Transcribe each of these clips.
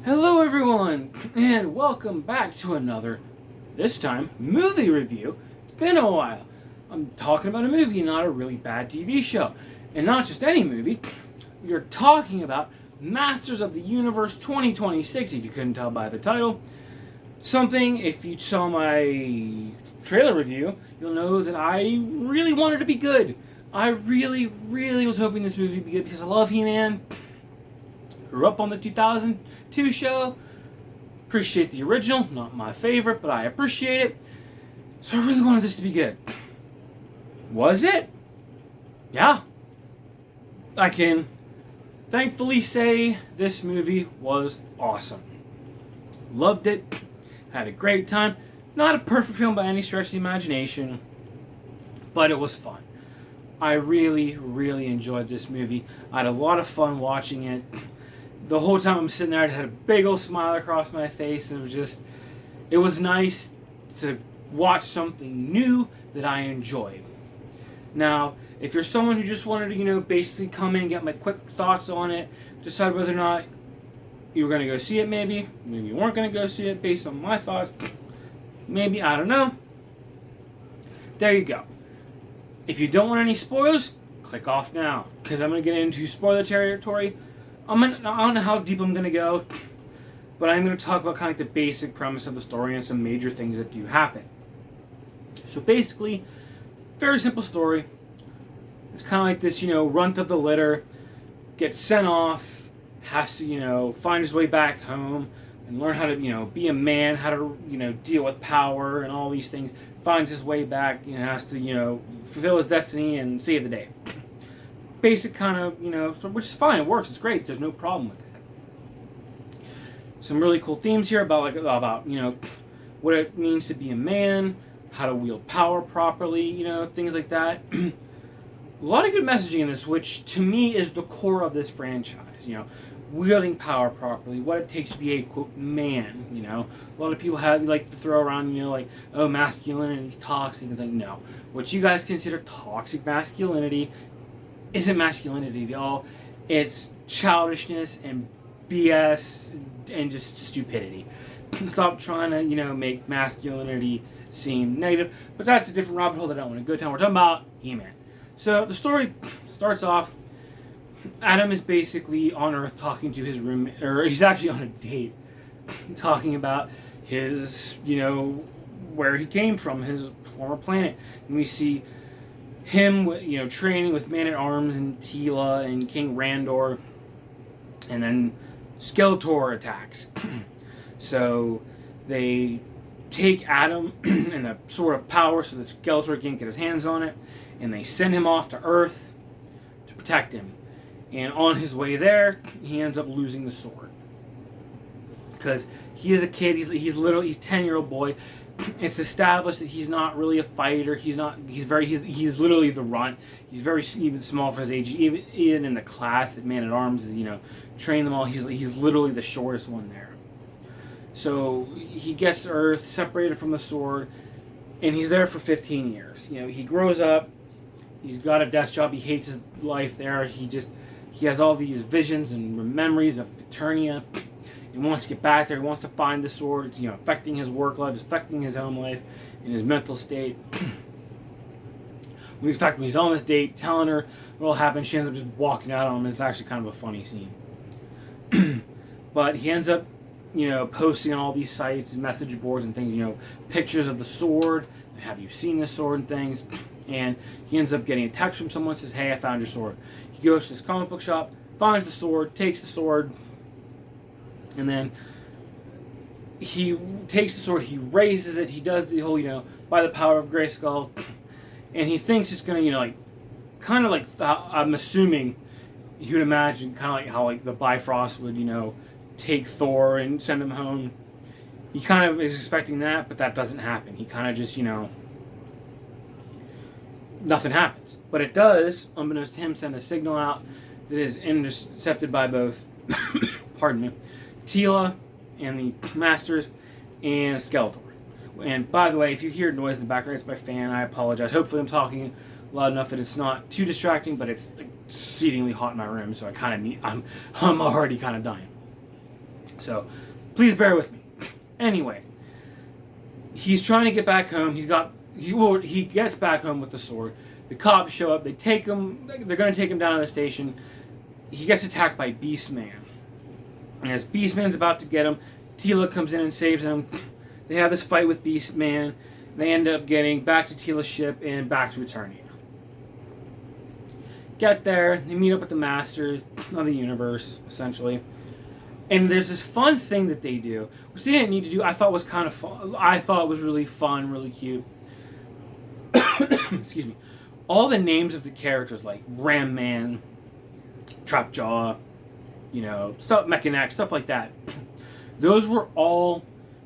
Hello everyone, and welcome back to another, this time, movie review. It's been a while. I'm talking about a movie, not a really bad TV show. And not just any movie, we're talking about Masters of the Universe 2026, if you couldn't tell by the title. Something, if you saw my trailer review, you'll know that I really wanted to be good. I really was hoping this movie would be good because I love He-Man. Grew up on the 2002 show. Appreciate the original. Not my favorite, but I appreciate it. So I really wanted this to be good. Was it? Yeah. I can thankfully say this movie was awesome. Loved it. Had a great time. Not a perfect film by any stretch of the imagination, but it was fun. I really enjoyed this movie. I had a lot of fun watching it. The whole time I'm sitting there, I had a big old smile across my face. And it was nice to watch something new that I enjoyed. Now, if you're someone who just wanted to, basically come in and get my quick thoughts on it, decide whether or not you were going to go see it maybe you weren't going to go see it based on my thoughts, maybe, I don't know. There you go. If you don't want any spoilers, click off now, because I'm going to get into spoiler territory. I don't know how deep I'm going to go, but I'm going to talk about kind of like the basic premise of the story and some major things that do happen. So basically, very simple story. It's kind of like this, runt of the litter, gets sent off, has to, find his way back home and learn how to, be a man, how to, deal with power and all these things. Finds his way back, has to, fulfill his destiny and save the day. Basic kind of, which is fine, it works, it's great, there's no problem with that. Some really cool themes here about what it means to be a man, how to wield power properly, things like that. A lot of good messaging in this, which to me is the core of this franchise, wielding power properly, what it takes to be a, quote, man, A lot of people like to throw around, masculinity is toxic. It's like, no. What you guys consider toxic masculinity isn't masculinity at all. It's childishness and BS and just stupidity. Stop trying to, make masculinity seem negative. But that's a different rabbit hole that I don't want to go down. We're talking about He-Man. So the story starts off. Adam is basically on Earth talking to his roommate, or he's actually on a date, talking about his, where he came from, his former planet. And we see him, training with Man-at-Arms and Teela and King Randor, and then Skeletor attacks. So they take Adam and the Sword of Power so that Skeletor can't get his hands on it, and they send him off to Earth to protect him. And on his way there, he ends up losing the sword. Because he is a kid, he's 10-year-old boy. It's established that he's not really a fighter. He's literally the runt. He's very even small for his age. Even in the class that Man-at-Arms is, trained them all, he's literally the shortest one there. So he gets to Earth, separated from the sword, and he's there for 15 years. He grows up. He's got a desk job. He hates his life there. He has all these visions and memories of Eternia. He wants to get back there. He wants to find the sword. It's, affecting his work life, affecting his home life, and his mental state. In fact, when he's on this date, telling her what will happen, she ends up just walking out on him. It's actually kind of a funny scene. But he ends up, posting on all these sites and message boards and things, pictures of the sword. Have you seen this sword and things? And he ends up getting a text from someone that says, "Hey, I found your sword." He goes to this comic book shop, finds the sword, takes the sword, and then he takes the sword, he raises it, he does the whole, by the power of Grayskull, and he thinks it's going to, I'm assuming you would imagine kind of like how the Bifrost would, take Thor and send him home. He kind of is expecting that, but that doesn't happen. He kind of just, nothing happens. But it does, unbeknownst to him, send a signal out that is intercepted by both, pardon me, Teela and the Masters and Skeletor. And by the way, if you hear noise in the background, it's my fan. I apologize. Hopefully I'm talking loud enough that it's not too distracting, but it's exceedingly hot in my room, so I'm already kind of dying. So, please bear with me. Anyway, he's trying to get back home. He gets back home with the sword. The cops show up. They take him. They're going to take him down to the station. He gets attacked by Beastman. And as Beastman's about to get him, Teela comes in and saves him. They have this fight with Beastman. They end up getting back to Teela's ship and back to Eternia. Get there. They meet up with the Masters of the Universe, essentially. And there's this fun thing that they do, which they didn't need to do. I thought was kind of fun. I thought it was really fun, really cute. Excuse me. All the names of the characters, like Ram Man, Trapjaw, stuff, Mechanac, stuff like that. Those were all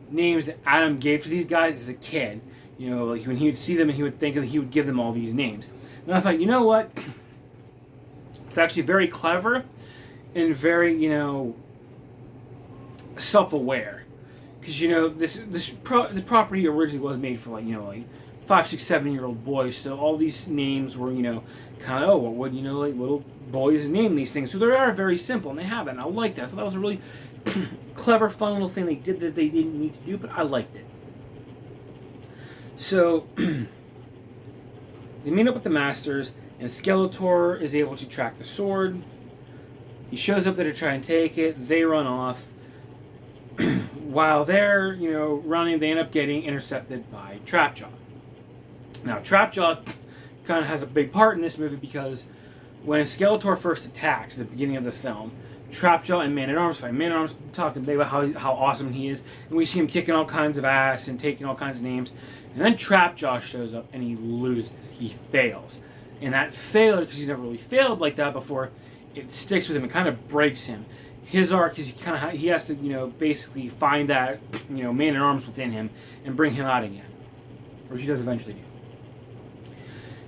names that Adam gave to these guys as a kid. Like when he would see them and he would think that he would give them all these names. And I thought, you know what? It's actually very clever and very, self-aware, because this property originally was made for like 5, 6, 7-year-old boys, so all these names were kind of what would like little boys name these things, so they are very simple, and they have that, and I liked that. I thought that was a really clever, fun little thing they did that they didn't need to do, but I liked it. So they meet up with the Masters, and Skeletor is able to track the sword. He shows up there to try and take it. They run off. While they're, running, they end up getting intercepted by Trapjaw. Now, Trapjaw kind of has a big part in this movie because when Skeletor first attacks at the beginning of the film, Trapjaw and Man-at-Arms fight. Man-at-Arms talking about how awesome he is, and we see him kicking all kinds of ass and taking all kinds of names. And then Trapjaw shows up and he loses. He fails. And that failure, because he's never really failed like that before, it sticks with him. It kind of breaks him. His arc is he has to basically find that Man-at-Arms within him and bring him out again, which he does eventually do.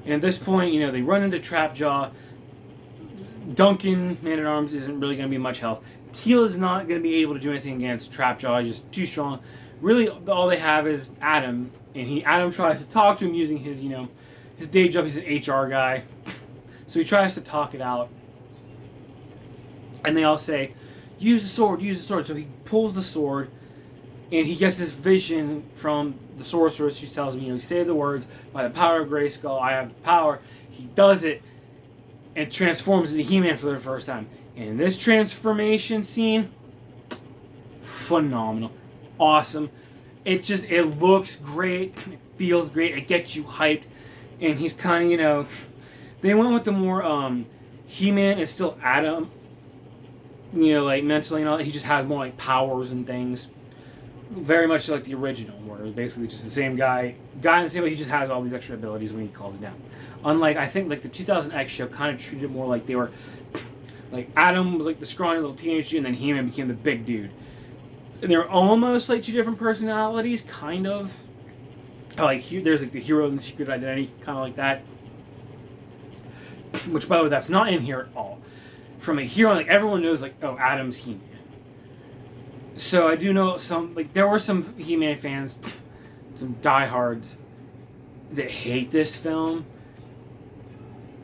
And at this point, they run into Trapjaw. Duncan, Man-at-Arms, isn't really going to be much help. Teela's not going to be able to do anything against Trapjaw. He's just too strong. Really, all they have is Adam, and Adam tries to talk to him using his his day job. He's an HR guy, so he tries to talk it out. And they all say, use the sword, use the sword. So he pulls the sword, and he gets this vision from the sorceress who tells him, say the words, by the power of Grayskull, I have the power. He does it, and transforms into He-Man for the first time. And this transformation scene, phenomenal. Awesome. It looks great. It feels great. It gets you hyped. And he's kind of, they went with the more, He-Man is still Adam, like mentally and all that. He just has more like powers and things. Very much like the original, where it was basically just the same guy in the same way. He just has all these extra abilities when he calls it down. Unlike, I think, like the 2000X show kind of treated it more like they were, like Adam was like the scrawny little teenage dude, and then He-Man became the big dude. And they're almost like two different personalities, kind of. Like there's like the hero and the secret identity, kind of like that. Which, by the way, that's not in here at all. From a hero, like everyone knows, like, oh, Adam's He-Man. So I do know there were some He-Man fans, some diehards, that hate this film.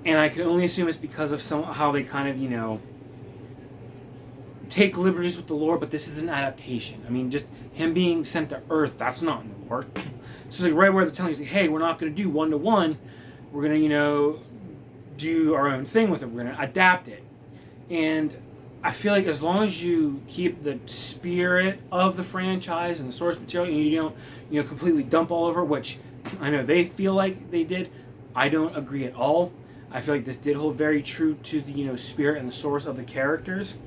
And I can only assume it's because of how they kind of, take liberties with the lore, but this is an adaptation. I mean, just him being sent to Earth, that's not in the lore. So it's like right where they're telling you, like, hey, we're not going to do 1-to-1. We're going to, do our own thing with it. We're going to adapt it. And I feel like as long as you keep the spirit of the franchise and the source material, and you don't, completely dump all over, which I know they feel like they did, I don't agree at all. I feel like this did hold very true to the, spirit and the source of the characters.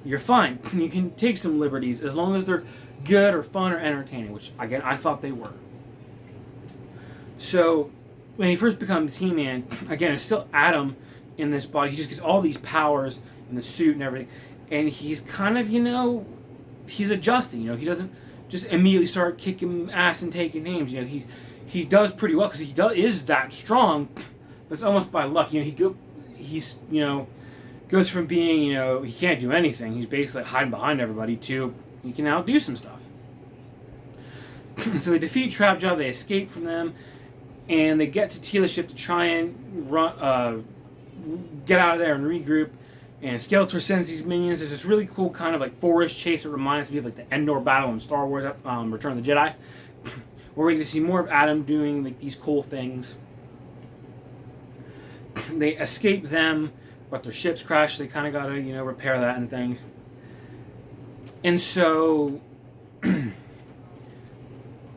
You're fine. You can take some liberties as long as they're good or fun or entertaining, which, again, I thought they were. So, when he first becomes He-Man, again, it's still Adam in this body. He just gets all these powers in the suit and everything. And he's kind of, he's adjusting. He doesn't just immediately start kicking ass and taking names. He does pretty well because he is that strong, but it's almost by luck. He's goes from being, he can't do anything. He's basically hiding behind everybody to he can now do some stuff. So they defeat Trapjaw. They escape from them. And they get to Teela's ship to try and get out of there and regroup. And Skeletor sends these minions. There's this really cool kind of like forest chase that reminds me of like the Endor battle in Star Wars, Return of the Jedi, where we get to see more of Adam doing like these cool things. They escape them, but their ships crash. They kind of gotta repair that and things. And so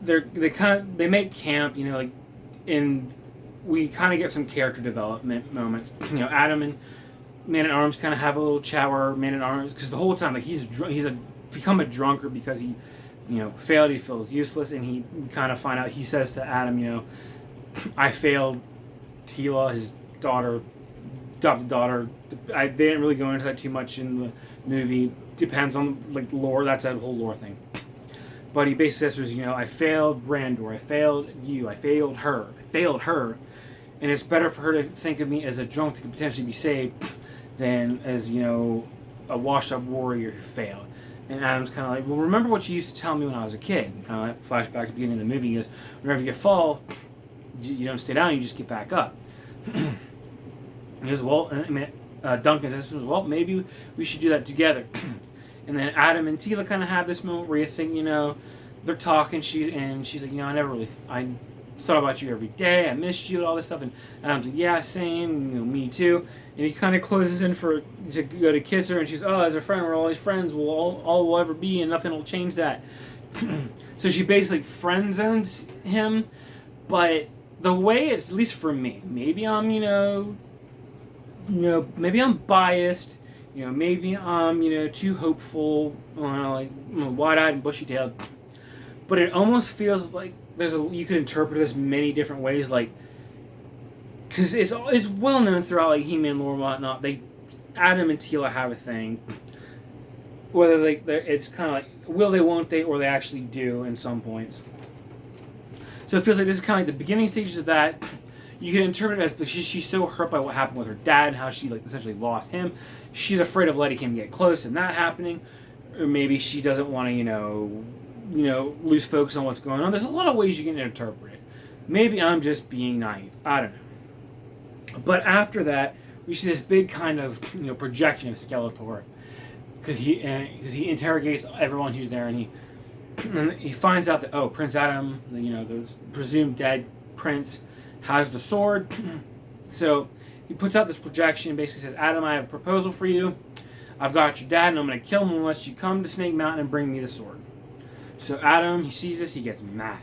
they make camp, and we kind of get some character development moments. Adam and Man-at-Arms kind of have a little chat where Man-at-Arms, because the whole time like he's become a drunkard because he failed. He feels useless, and he kind of find out. He says to Adam, I failed Teela, his daughter, adopted daughter. They didn't really go into that too much in the movie. Depends on like lore. That's a whole lore thing. But he basically says, I failed Randor. I failed you. I failed her. And it's better for her to think of me as a drunk that could potentially be saved than as, a washed-up warrior who failed. And Adam's kind of like, well, remember what you used to tell me when I was a kid. Kind of like flashback to the beginning of the movie. He goes, whenever you fall, you don't stay down, you just get back up. He goes, well, Duncan says, well, maybe we should do that together. And then Adam and Teela kind of have this moment where you think, they're talking. She's like, I thought about you every day. I missed you and all this stuff. And Adam's like, yeah, same. Me too. And he kind of closes in to go to kiss her, and she's, oh, as a friend, we're always friends. All we'll ever be, and nothing will change that. So she basically friend zones him, but the way it's, at least for me, maybe I'm, maybe I'm biased. Maybe I'm, too hopeful, like wide-eyed and bushy-tailed. But it almost feels like you could interpret this many different ways, like, because it's well known throughout like He-Man lore and whatnot. Adam and Teela have a thing. Whether it's kind of like will they, won't they, or they actually do in some points. So it feels like this is kind of like the beginning stages of that. You can interpret it as because she's so hurt by what happened with her dad and how she essentially lost him. She's afraid of letting him get close and that happening, or maybe she doesn't want to lose focus on what's going on. There's a lot of ways you can interpret it. Maybe I'm just being naive. I don't know. But after that, we see this big kind of projection of Skeletor, because he interrogates everyone who's there, and he finds out that Prince Adam, the presumed dead prince, has the sword. So he puts out this projection and basically says, Adam, I have a proposal for you. I've got your dad and I'm going to kill him unless you come to Snake Mountain and bring me the sword. So Adam, he sees this, he gets mad.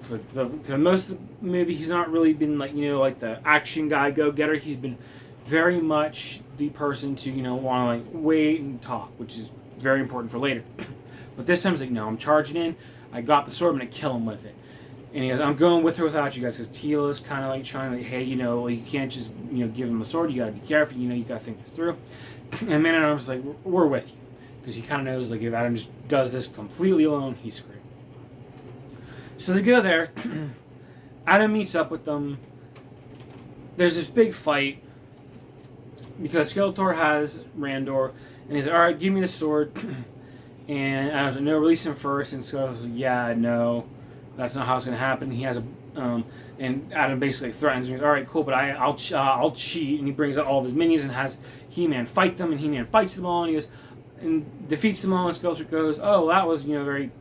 For most of the movie, he's not really been like the action guy, go-getter. He's been very much the person to, want to wait and talk, which is very important for later. But this time he's like, no, I'm charging in. I got the sword, I'm going to kill him with it. And he goes, I'm going with her without you guys, because Teela's kind of like trying to, hey, you can't just, give him the sword. You got to be careful. You got to think this through. And Man-at-Arms is like, we're with you. Because he kind of knows, like, if Adam just does this completely alone, he's screwed. So they go there. Adam meets up with them. There's this big fight. Because Skeletor has Randor. And he's like, all right, give me the sword. And Adam's like, no, release him first. And Skeletor's like, yeah, no. That's not how it's going to happen. He has and Adam basically threatens him. He's all right, cool, but I'll cheat. And he brings out all of his minions and has He-Man fight them, and He-Man fights them all, and he goes and defeats them all. And Skeletor goes, oh, that was that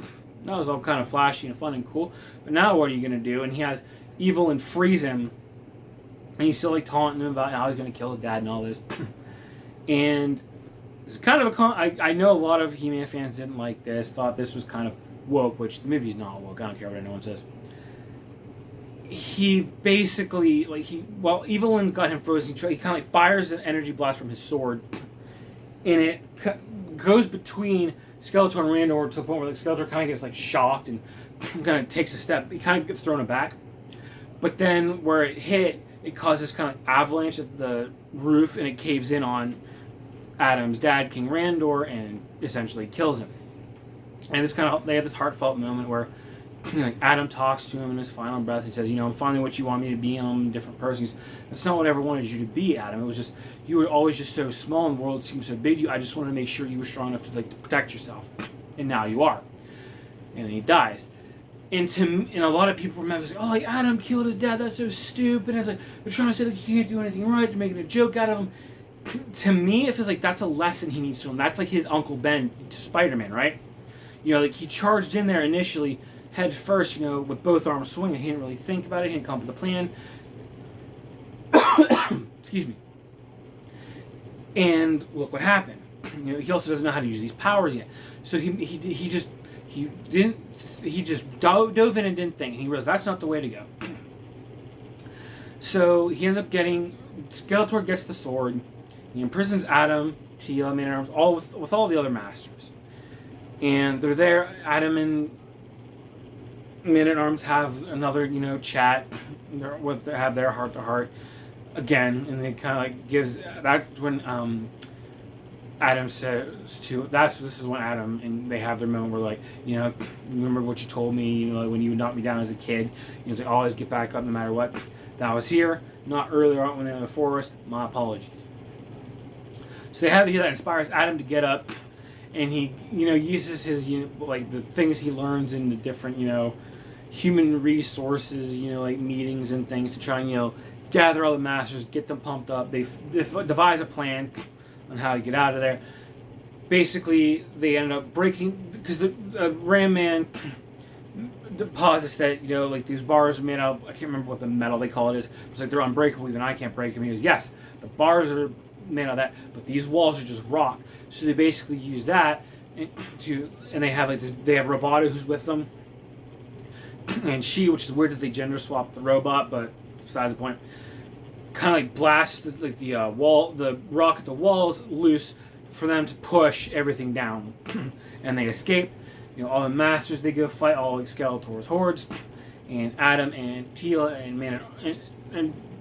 was all kind of flashy and fun and cool. But now what are you going to do? And he has Evil-Lyn freeze him, and he's still like taunting him about how he's going to kill his dad and all this. And it's kind of I know a lot of He-Man fans didn't like this, thought this was kind of woke, which the movie's not woke. I don't care what anyone says. He basically Evil-Lyn got him frozen. He kind of fires an energy blast from his sword, and it goes between Skeletor and Randor to the point where Skeletor kind of gets shocked and kind of takes a step. He kind of gets thrown back, but then where it hit, it causes kind of avalanche at the roof, and it caves in on Adam's dad, King Randor, and essentially kills him. And they have this heartfelt moment where Adam talks to him in his final breath. He says, I'm finally what you want me to be, and I'm a different person. He's, that's not what I ever wanted you to be, Adam. It was just, you were always just so small and the world seemed so big to you. I just wanted to make sure you were strong enough to protect yourself. And now you are. And then he dies. And a lot of people remember, Adam killed his dad, that's so stupid. And it's like, they're trying to say that he can't do anything right, they're making a joke out of him. to me, it feels like that's a lesson he needs to learn. That's like his Uncle Ben to Spider-Man, right? Like he charged in there initially, head first, with both arms swinging. He didn't really think about it. He didn't come up with a plan. Excuse me. And look what happened. He also doesn't know how to use these powers yet. So he just dove in and didn't think. And he realized that's not the way to go. So he ends up getting Skeletor gets the sword. He imprisons Adam, Teela, Man-at-Arms, all with all the other masters. And they're there. Adam and Man-at-Arms have another, chat. Have their heart-to-heart again, and they kind of like gives. That's when Adam says to. This is when Adam and they have their moment where like, remember what you told me, like when you knocked me down as a kid. It's like always get back up no matter what. That I was here, not earlier on when they were in the forest. My apologies. So they have here that inspires Adam to get up, and he, uses his, like the things he learns in the different, human resources, like meetings and things to try and, gather all the masters, get them pumped up. They devise a plan on how to get out of there. Basically, they end up breaking because the Ram Man deposits that like these bars are made out of, I can't remember what the metal they call it is. It's like they're unbreakable, even I can't break them. He goes, yes, the bars are made out of that, but these walls are just rock. So they basically use that and they have like this, they have Roboto who's with them, and she, which is weird that they gender swapped the robot, but it's besides the point. Kind of like blast the wall, the rock at the walls loose for them to push everything down, and they escape. All the masters, they go fight all like Skeletor's hordes, and Adam and Teela and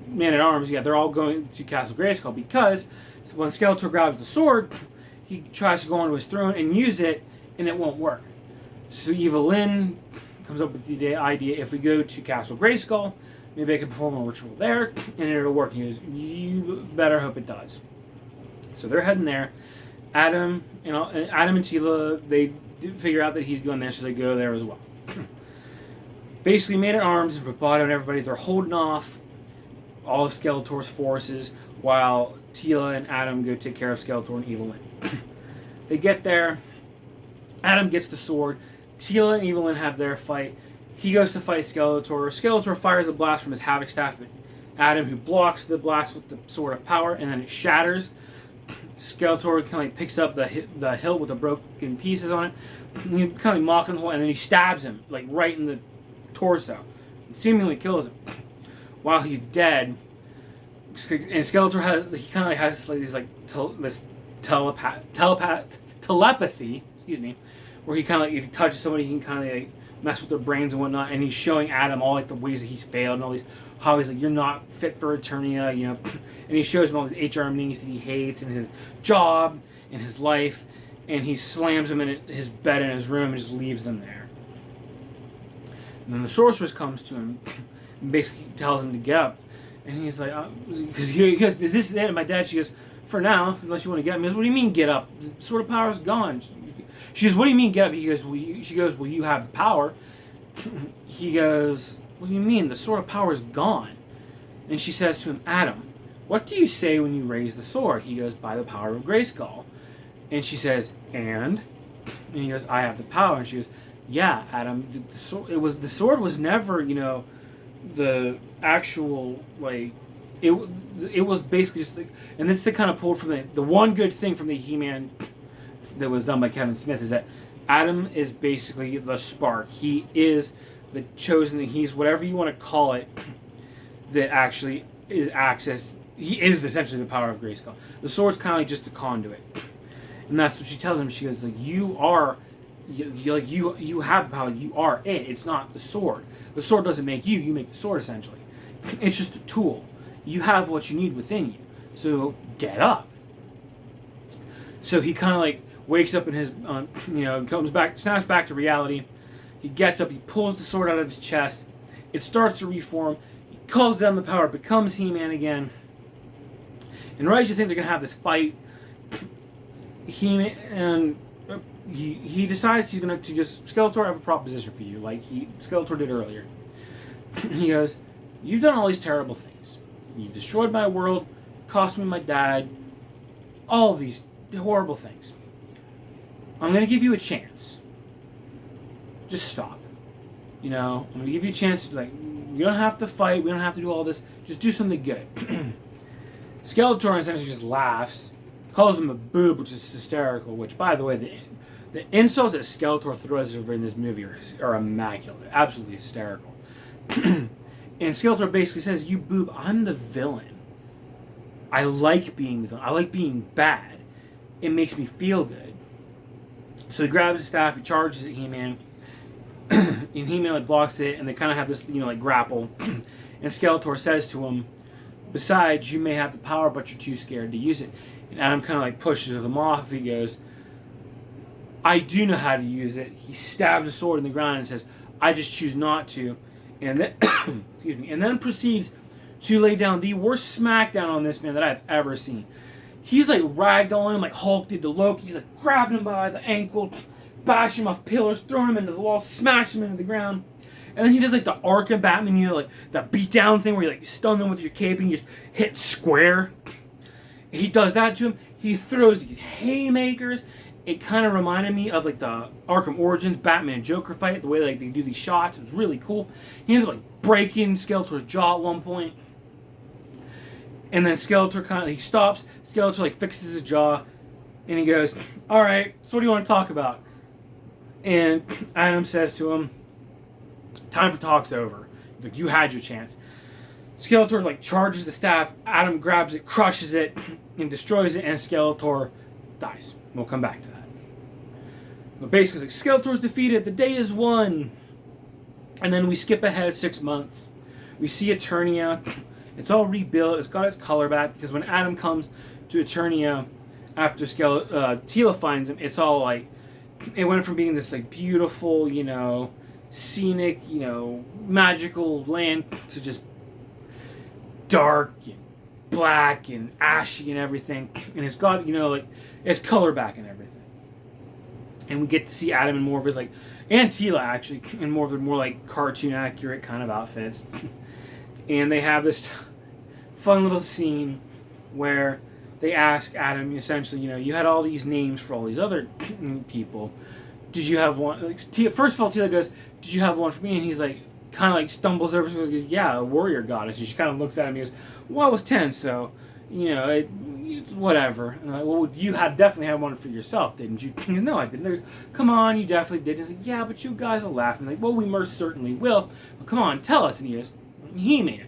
Man-at-Arms, they're all going to Castle Grayskull because when Skeletor grabs the sword, he tries to go onto his throne and use it, and it won't work. So Evil-Lyn comes up with the idea, if we go to Castle Grayskull, maybe I can perform a ritual there, and it'll work. He goes, you better hope it does. So they're heading there. Adam and Teela, they figure out that he's going there, so they go there as well. Basically, Man-at-Arms and Roboto and everybody, they're holding off all of Skeletor's forces while Teela and Adam go take care of Skeletor and Evil-Lyn. They get there. Adam gets the sword. Teela and Evil-Lyn have their fight. He goes to fight Skeletor. Skeletor fires a blast from his Havoc Staff at Adam, who blocks the blast with the Sword of Power, and then it shatters. Skeletor kind of like picks up the hilt with the broken pieces on it, and he kind of mocking the hole, and then he stabs him like right in the torso, and seemingly kills him. While he's dead, and Skeletor has this telepathy, where he kind of like if he touches somebody, he can kind of like mess with their brains and whatnot, and he's showing Adam all like the ways that he's failed and all these how he's like, you're not fit for Eternia, and he shows him all these HR meetings that he hates and his job and his life, and he slams him in his bed in his room and just leaves them there. And then the sorceress comes to him and basically tells him to get up, and he's like, because he goes, is this the end of my dad? She goes, for now, unless you want to get up. He goes, what do you mean get up? The Sword of Power is gone. She goes, what do you mean get up? He goes, she goes, well, you have the power. He goes, what do you mean? The Sword of Power is gone. And she says to him, Adam, what do you say when you raise the sword? He goes, by the power of Grayskull. And she says, and he goes, I have the power. And she goes, yeah, Adam, the sword was never, the actual, like, it was basically just, and this is kind of pulled from the one good thing from the He-Man that was done by Kevin Smith is that Adam is basically the spark. He is the chosen, he's whatever you want to call it, that actually is access. He is essentially the power of Grayskull. The sword's kind of like just a conduit, and that's what she tells him. She goes like, you have the power. You are it. It's not the sword. The sword doesn't make you. You make the sword essentially. It's just a tool. You have what you need within you. So get up. So he kind of like wakes up in his, comes back, snaps back to reality. He gets up, he pulls the sword out of his chest. It starts to reform. He calls down the power, becomes He-Man again. And right as you think they're going to have this fight, he decides he's going to just, Skeletor, I have a proposition for you, like Skeletor did earlier. He goes, you've done all these terrible things. You destroyed my world, cost me my dad, all these horrible things. I'm going to give you a chance. Just stop. I'm going to give you a chance to, you don't have to fight. We don't have to do all this. Just do something good. Skeletor essentially just laughs, calls him a boob, which is hysterical, which, by the way, the insults that Skeletor throws over in this movie are immaculate. Absolutely hysterical. And Skeletor basically says, you boob, I'm the villain. I like being the villain. I like being bad. It makes me feel good. So he grabs his staff, he charges at He-Man, and He-Man blocks it, and they kind of have this, grapple. And Skeletor says to him, besides, you may have the power, but you're too scared to use it. And Adam kind of pushes him off. He goes, I do know how to use it. He stabs a sword in the ground and says, I just choose not to. And then, excuse me, and then proceeds to lay down the worst smackdown on this man that I've ever seen. He's ragdolling him like Hulk did to Loki. He's grabbing him by the ankle, bashing him off pillars, throwing him into the wall, smashing him into the ground. And then he does the Arkham Batman, the beatdown thing where you stun them with your cape and you just hit square. He does that to him. He throws these haymakers. It kind of reminded me of the Arkham Origins Batman and Joker fight, the way they do these shots. It was really cool. He ends up breaking Skeletor's jaw at one point. And then Skeletor he stops. Skeletor fixes his jaw, and he goes, all right, so what do you want to talk about? And Adam says to him, time for talk's over. He's like, you had your chance. Skeletor charges the staff. Adam grabs it, crushes it, and destroys it, and Skeletor dies. We'll come back to that. But basically, Skeletor's defeated. The day is won. And then we skip ahead 6 months. We see Eternia. It's all rebuilt. It's got its color back because when Adam comes to Eternia after Teela finds him, it's all it went from being this beautiful, scenic, magical land to just dark and black and ashy and everything. And it's got, its color back and everything. And we get to see Adam in more of his and Teela actually in more of the more cartoon accurate kind of outfits. And they have this fun little scene where they ask Adam, essentially, you had all these names for all these other people. Did you have one? First of all, Teela goes, did you have one for me? And he's kind of stumbles over and goes, yeah, a warrior goddess. And she kind of looks at him and goes, well, I was 10, so, it's whatever. And well, you definitely had one for yourself, didn't you? He goes, no, I didn't. Come on, you definitely did. He's like, yeah, but you guys will laugh. And well, we most certainly will. But come on, tell us. And he goes, He-Man.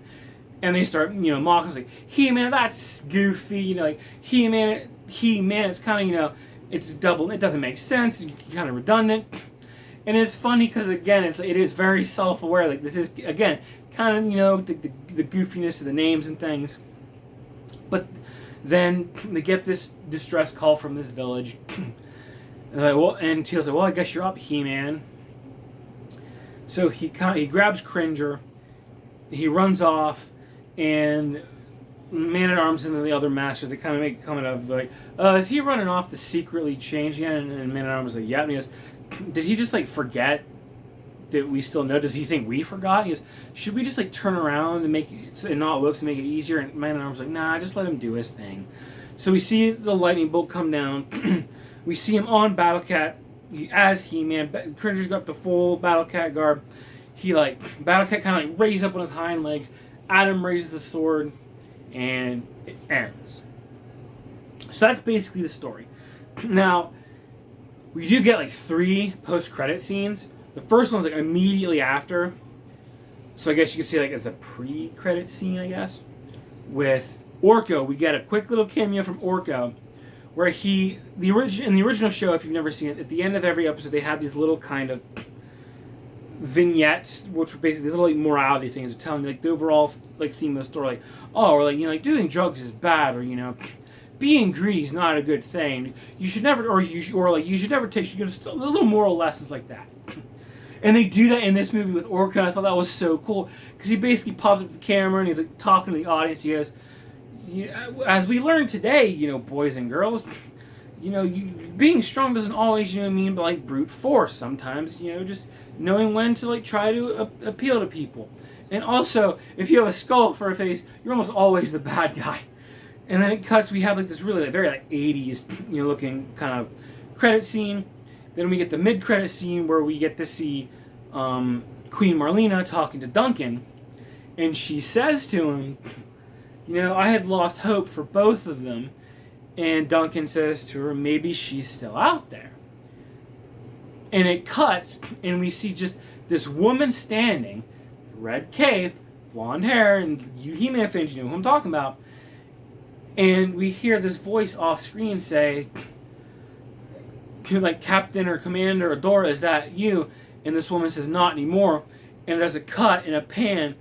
And they start, mocking him. He-Man, that's goofy. He-Man, it's kind of, it's double. It doesn't make sense. It's kind of redundant. And it's funny because, again, it is very self-aware. This is, again, kind of, the goofiness of the names and things. But then they get this distress call from this village. And they're and Teal's well, I guess you're up, He-Man. So he grabs Cringer. He runs off. And Man-at-Arms and the other Masters, they kind of make a comment of is he running off to secretly change again? And Man-at-Arms is yeah. And he goes, did he just forget that we still know? Does he think we forgot? He goes, should we just turn around and make it and not look to make it easier? And Man-at-Arms nah, just let him do his thing. So we see the lightning bolt come down. We see him on Battle-Cat as He-Man. Cringer's got the full Battle-Cat garb. He Battle-Cat kind of raises up on his hind legs. Adam raises the sword, and it ends. So that's basically the story. Now, we do get 3 post-credit scenes. The first one's immediately after. So I guess you could say it's a pre-credit scene, I guess. With Orko, we get a quick little cameo from Orko, where in the original show, if you've never seen it, at the end of every episode, they have these little kind of vignettes, which were basically these little morality things, telling the overall theme of the story, doing drugs is bad, or being greedy is not a good thing. You should never, you should never take little moral lessons like that. And they do that in this movie with Orko, and I thought that was so cool because he basically pops up the camera and he's talking to the audience. He goes, as we learn today, boys and girls, being strong doesn't always mean brute force. Sometimes just knowing when to try to appeal to people. And also, if you have a skull for a face, you're almost always the bad guy. And then it cuts. We have like this really like, very like 80s, looking kind of credit scene. Then we get the mid-credit scene where we get to see Queen Marlena talking to Duncan, and she says to him, I had lost hope for both of them. And Duncan says to her, maybe she's still out there. And it cuts, and we see just this woman standing, red cape, blonde hair, and you He-Man fans, you know who I'm talking about. And we hear this voice off screen say, like, Captain or Commander Adora, is that you? And this woman says, not anymore. And there's a cut and a pan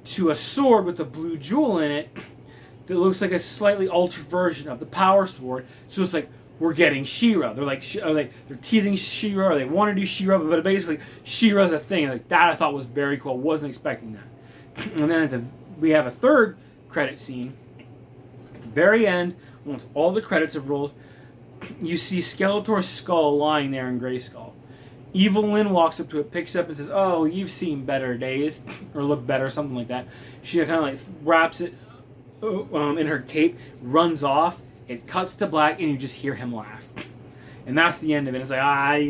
to a sword with a blue jewel in it that looks like a slightly altered version of the Power Sword. So it's like, we're getting She-Ra. They're like, they're teasing She-Ra, or they want to do She-Ra, but basically She-Ra's a thing. Like, that I thought was very cool. Wasn't expecting that. And then we have a third credit scene. At the very end, once all the credits have rolled, you see Skeletor's skull lying there in Grayskull. Evil Lynn walks up to it, picks it up, and says, "Oh, you've seen better days, or look better," something like that. She kind of like wraps it in her cape, runs off. It cuts to black, and you just hear him laugh, and that's the end of it. It's like,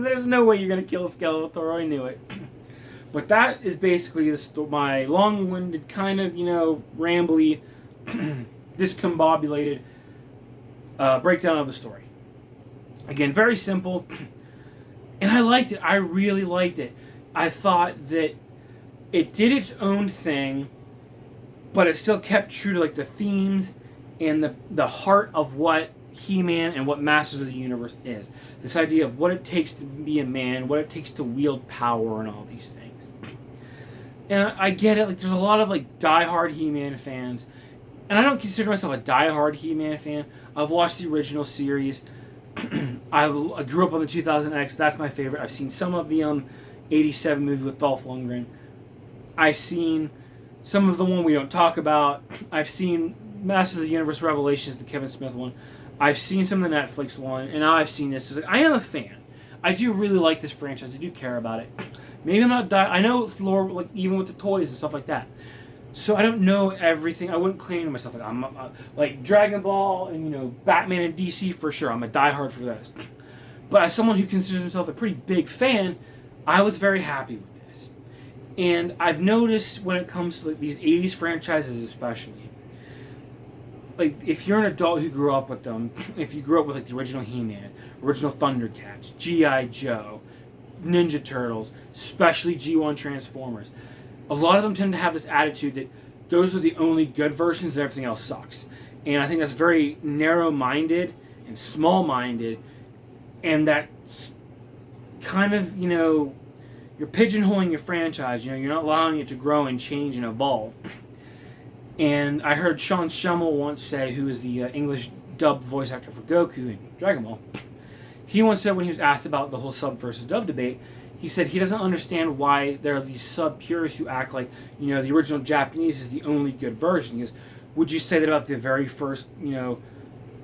there's no way you're gonna kill Skeletor. I knew it. But that is basically my long-winded, kind of rambly, discombobulated breakdown of the story. Again, very simple. And I liked it. I really liked it. I thought that it did its own thing, but it still kept true to like the themes and the heart of what He-Man and what Masters of the Universe is. This idea of what it takes to be a man, what it takes to wield power, and all these things. And I get it. Like, there's a lot of like diehard He-Man fans, and I don't consider myself a diehard He-Man fan. I've watched the original series. I grew up on the 2000X. That's my favorite. I've seen some of the 87 movie with Dolph Lundgren. I've seen some of the one we don't talk about. I've seen Masters of the Universe Revelations, the Kevin Smith one. I've seen some of the Netflix one, and now I've seen this. I am a fan. I do really like this franchise. I do care about it. Maybe I'm not. I know it's lore, like even with the toys and stuff like that. So I don't know everything. I wouldn't claim to myself like I'm like Dragon Ball and Batman and DC for sure. I'm a diehard for those. But as someone who considers himself a pretty big fan, I was very happy with this. And I've noticed when it comes to like, these 80s franchises especially, like if you're an adult who grew up with them, if you grew up with like the original He-Man, original Thundercats, G.I. Joe, Ninja Turtles, especially G1 Transformers, a lot of them tend to have this attitude that those are the only good versions and everything else sucks. And I think that's very narrow-minded and small-minded, and that's kind of, you're pigeonholing your franchise. You're not allowing it to grow and change and evolve. And I heard Sean Schemmel once say, who is the English dubbed voice actor for Goku in Dragon Ball, he once said when he was asked about the whole sub versus dub debate, he said he doesn't understand why there are these sub-purists who act like, the original Japanese is the only good version. He goes, would you say that about the very first,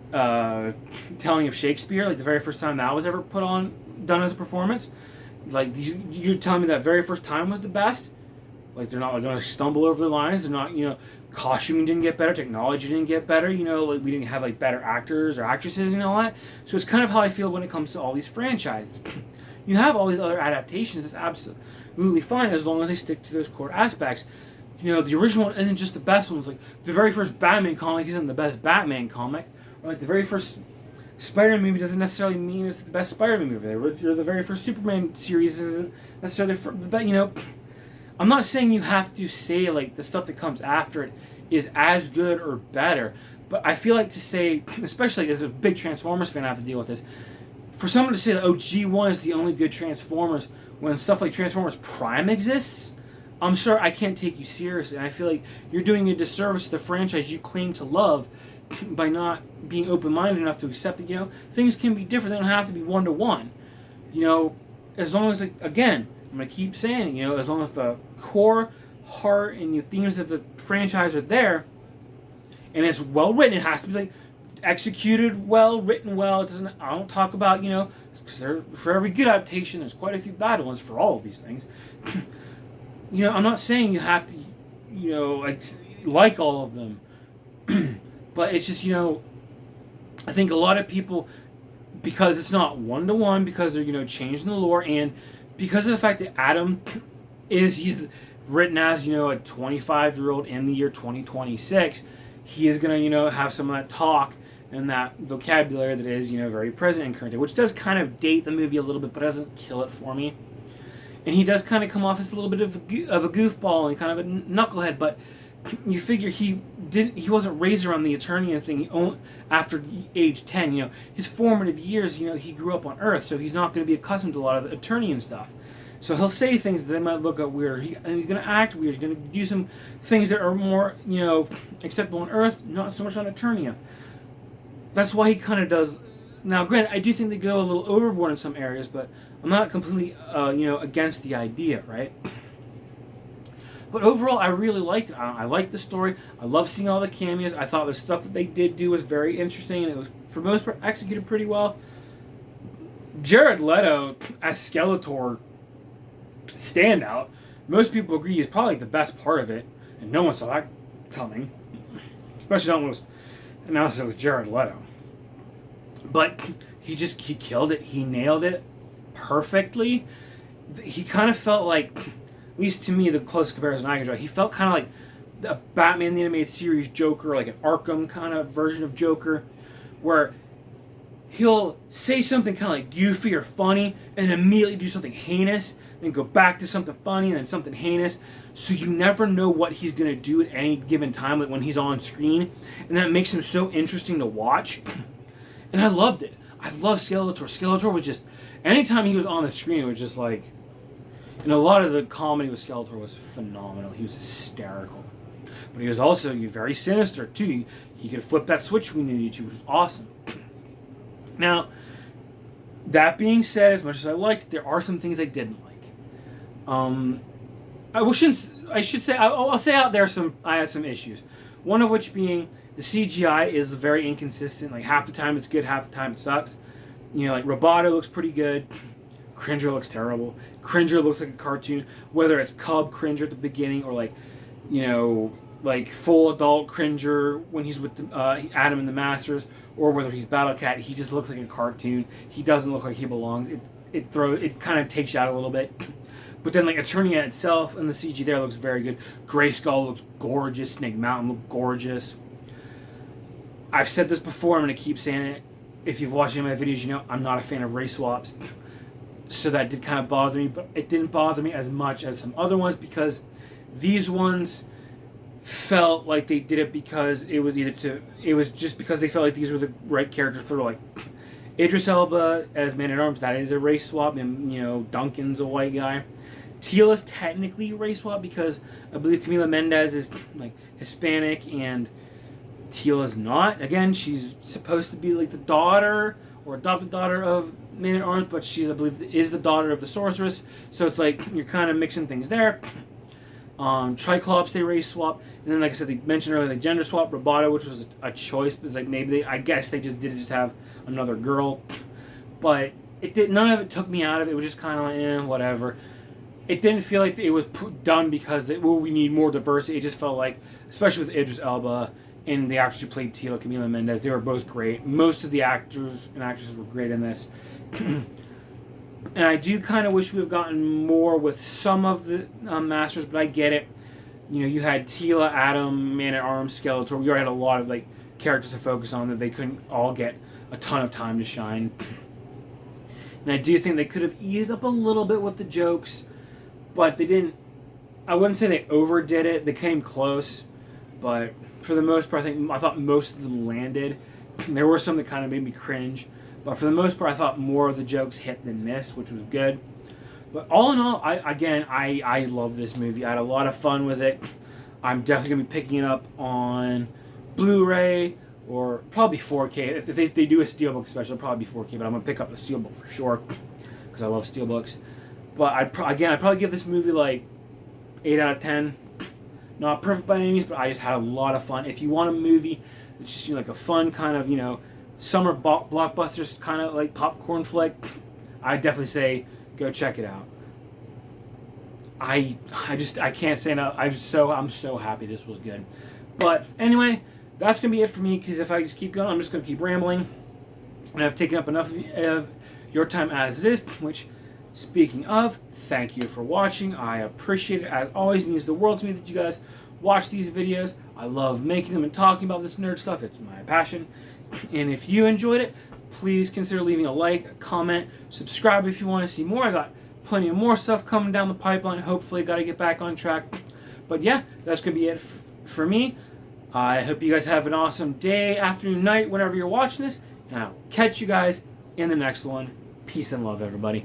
telling of Shakespeare, like the very first time that was ever done as a performance? Like, you're telling me that very first time was the best? Like, they're not going to stumble over the lines. They're not, costuming didn't get better, technology didn't get better, like we didn't have like better actors or actresses and all that. So it's kind of how I feel when it comes to all these franchises. You have all these other adaptations. It's absolutely fine as long as they stick to those core aspects. The original one isn't just the best one. It's like the very first Batman comic isn't the best Batman comic. Or like the very first Spider-Man movie doesn't necessarily mean it's the best Spider-Man movie. Or the very first Superman series isn't necessarily the best. I'm not saying you have to say like the stuff that comes after it is as good or better. But I feel like to say, especially as a big Transformers fan, I have to deal with this. For someone to say that, G1 is the only good Transformers, when stuff like Transformers Prime exists, I'm sure I can't take you seriously. And I feel like you're doing a disservice to the franchise you claim to love by not being open-minded enough to accept that, things can be different. They don't have to be one-to-one. As long as, like, again, I'm going to keep saying, as long as the core, heart, and the themes of the franchise are there, and it's well-written, it has to be, like, executed well, written well. I don't talk about, because for every good adaptation, there's quite a few bad ones for all of these things. I'm not saying you have to, like all of them. But it's just, I think a lot of people, because it's not one-to-one, because they're, changing the lore, and because of the fact that Adam he's written as, a 25-year-old in the year 2026, he is going to, have some of that talk and that vocabulary that is, very present in current day, which does kind of date the movie a little bit, but doesn't kill it for me. And he does kind of come off as a little bit of a goofball and kind of a knucklehead, but you figure he wasn't raised around the Eternian thing. After age 10, his formative years, he grew up on Earth, so he's not going to be accustomed to a lot of the Eternian stuff. So he'll say things that might look weird, and he's going to act weird. He's going to do some things that are more, acceptable on Earth, not so much on Eternia. That's why he kind of does. Now, granted, I do think they go a little overboard in some areas, but I'm not completely, against the idea, right? But overall, I really liked it. I liked the story. I love seeing all the cameos. I thought the stuff that they did do was very interesting, and it was, for the most part, executed pretty well. Jared Leto as Skeletor standout. Most people agree he's probably the best part of it, and no one saw that coming. Especially not when it was announced it was Jared Leto. But he killed it. He nailed it perfectly. He kind of felt like, at least to me, the closest comparison I can draw, he felt kind of like a Batman the Animated Series Joker, like an Arkham kind of version of Joker, where he'll say something kind of like goofy or funny and immediately do something heinous, then go back to something funny and then something heinous, so you never know what he's going to do at any given time, like when he's on screen, and that makes him so interesting to watch. And I loved it. I love Skeletor. Skeletor was just, anytime he was on the screen, it was just like, and a lot of the comedy with Skeletor was phenomenal. He was hysterical. But he was also very sinister, too. He could flip that switch when he needed to, which was awesome. Now, that being said, as much as I liked it, there are some things I didn't like. I'll say out there I had some issues. One of which being the CGI is very inconsistent. Like, half the time it's good, half the time it sucks. Like Roboto looks pretty good. Cringer looks terrible. Cringer looks like a cartoon, whether it's Cub Cringer at the beginning or like full adult Cringer when he's with Adam and the Masters, or whether he's Battle Cat. He just looks like a cartoon. He doesn't look like he belongs. It kind of takes you out a little bit. But then, like, Eternia itself and the CG there looks very good. Grayskull looks gorgeous. Snake Mountain looks gorgeous. I've said this before. I'm going to keep saying it. If you've watched any of my videos, I'm not a fan of race swaps. So that did kind of bother me. But it didn't bother me as much as some other ones, because these ones felt like they did it because it was just because they felt like these were the right characters for, like, Idris Elba as Man-at-Arms. That is a race swap. And, Duncan's a white guy. Teela's technically a race swap because I believe Camila Mendez is, like, Hispanic and Teela's not. Again, she's supposed to be, like, the daughter or adopted daughter of Man-at-Arms, but she's, I believe, is the daughter of the sorceress. So it's like you're kind of mixing things there. Triclops, they race swap. And then, like I said, they mentioned earlier, the gender swap. Roboto, which was a choice. It's like maybe I guess they just did just have another girl. But none of it took me out of it. It was just kind of like, whatever. It didn't feel like it was done because we need more diversity. It just felt like, especially with Idris Elba and the actress who played Teela, Camila Mendez, they were both great. Most of the actors and actresses were great in this. And I do kind of wish we have gotten more with some of the Masters, but I get it. You had Teela, Adam, Man-at-Arms, Skeletor. We already had a lot of, like, characters to focus on that they couldn't all get a ton of time to shine. And I do think they could have eased up a little bit with the jokes, but they didn't. I wouldn't say they overdid it. They came close, but for the most part, I thought most of them landed. There were some that kind of made me cringe, but for the most part, I thought more of the jokes hit than missed, which was good. But all in all, I love this movie. I had a lot of fun with it. I'm definitely going to be picking it up on Blu-ray or probably 4K. If they do a Steelbook special, it'll probably be 4K, but I'm going to pick up the Steelbook for sure because I love Steelbooks. But I'd probably give this movie like 8 out of 10. Not perfect by any means, but I just had a lot of fun. If you want a movie that's just like a fun kind of, summer blockbusters kind of like popcorn flick, I'd definitely say go check it out. I can't say enough. I'm so happy this was good. But anyway, that's going to be it for me, because if I just keep going, I'm just going to keep rambling. And I've taken up enough of your time as it is, which, speaking of, thank you for watching. I appreciate it. As always, it means the world to me that you guys watch these videos. I love making them and talking about this nerd stuff. It's my passion. And if you enjoyed it, please consider leaving a like, a comment, subscribe if you want to see more. I got plenty of more stuff coming down the pipeline. Hopefully, got to get back on track. But yeah, that's going to be it for me. I hope you guys have an awesome day, afternoon, night, whenever you're watching this. And I'll catch you guys in the next one. Peace and love, everybody.